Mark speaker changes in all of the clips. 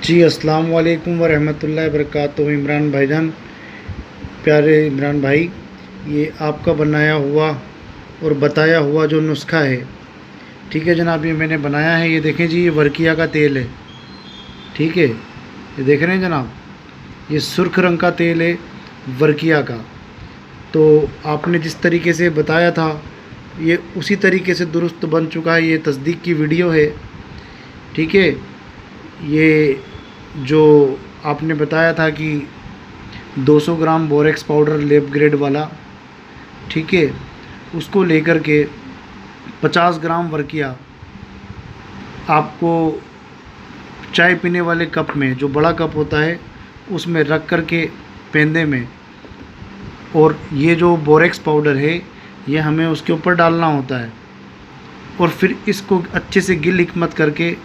Speaker 1: जी अस्सलाम वालेकुम व रहमतुल्लाहि व बरकातुहू। इमरान भाईजान, प्यारे इमरान भाई, ये आपका बनाया हुआ और बताया हुआ जो नुस्खा है, ठीक है जनाब, ये मैंने बनाया है। ये देखें जी, ये वर्किया का तेल है, ठीक है, ये देख रहे हैं जनाब, ये सुर्ख रंग का तेल है वर्किया का। तो आपने जिस तरीके से बताया था, ये उसी तरीके से दुरुस्त बन चुका है। ये तस्दीक की वीडियो है, ठीक है। ये जो आपने बताया था कि 200 ग्राम बोरेक्स पाउडर लैब ग्रेड वाला, ठीक है, उसको लेकर के 50 ग्राम वर्किया आपको चाय पीने वाले कप में, जो बड़ा कप होता है, उसमें रख कर के पेंदे में, और ये जो बोरेक्स पाउडर है ये हमें उसके ऊपर डालना होता है। और फिर इसको अच्छे से गिल हिकमत करके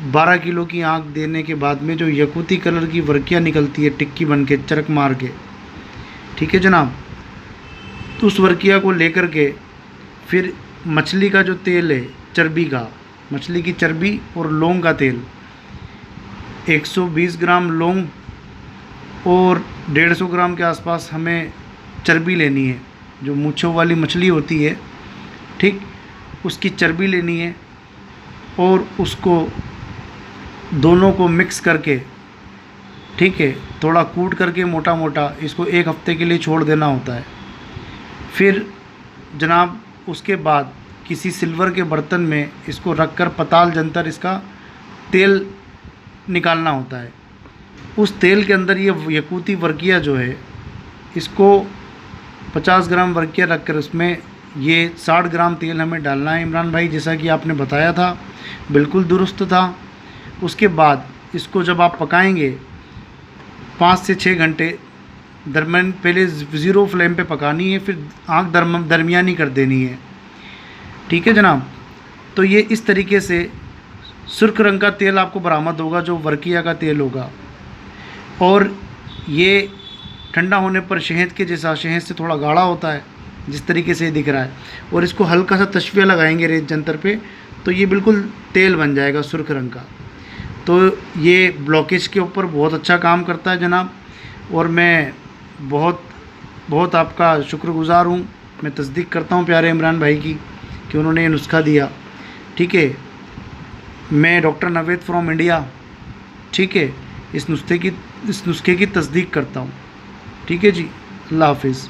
Speaker 1: 12 किलो की आँख देने के बाद में जो यकूती कलर की वर्किया निकलती है टिक्की बन के, चरक मार के, ठीक है जनाब, तो उस वर्किया को लेकर के फिर मछली का जो तेल है, चर्बी का, मछली की चर्बी और लौंग का तेल, 120 ग्राम लौंग और 150 ग्राम के आसपास हमें चर्बी लेनी है। जो मूँछों वाली मछली होती है, ठीक, उसकी चर्बी लेनी है, और उसको दोनों को मिक्स करके, ठीक है, थोड़ा कूट करके मोटा मोटा इसको 1 हफ्ते के लिए छोड़ देना होता है। फिर जनाब उसके बाद किसी सिल्वर के बर्तन में इसको रखकर पताल जंतर इसका तेल निकालना होता है। उस तेल के अंदर ये यकूती वर्किया जो है, इसको 50 ग्राम वर्किया रखकर उसमें ये 60 ग्राम तेल हमें डालना है इमरान भाई, जैसा कि आपने बताया था, बिल्कुल दुरुस्त था। उसके बाद इसको जब आप पकाएंगे 5 से 6 घंटे दरमियान, पहले ज़ीरो फ्लेम पे पकानी है, फिर आँख दरमियानी कर देनी है, ठीक है जनाब। तो ये इस तरीके से सुर्ख रंग का तेल आपको बरामद होगा, जो वर्किया का तेल होगा। और ये ठंडा होने पर शहद के जैसा, शहद से थोड़ा गाढ़ा होता है, जिस तरीके से दिख रहा है। और इसको हल्का सा तशविया लगाएंगे रेत जंतर पे, तो ये बिल्कुल तेल बन जाएगा सुर्ख रंग का। तो ये ब्लॉकेज के ऊपर बहुत अच्छा काम करता है जनाब, और मैं बहुत बहुत आपका शुक्रगुज़ार हूँ। मैं तस्दीक करता हूँ प्यारे इमरान भाई की, कि उन्होंने ये नुस्खा दिया, ठीक है। मैं डॉक्टर नवेद फ्रॉम इंडिया, ठीक है, इस नुस्खे की तस्दीक करता हूँ, ठीक है जी। अल्लाह हाफिज़।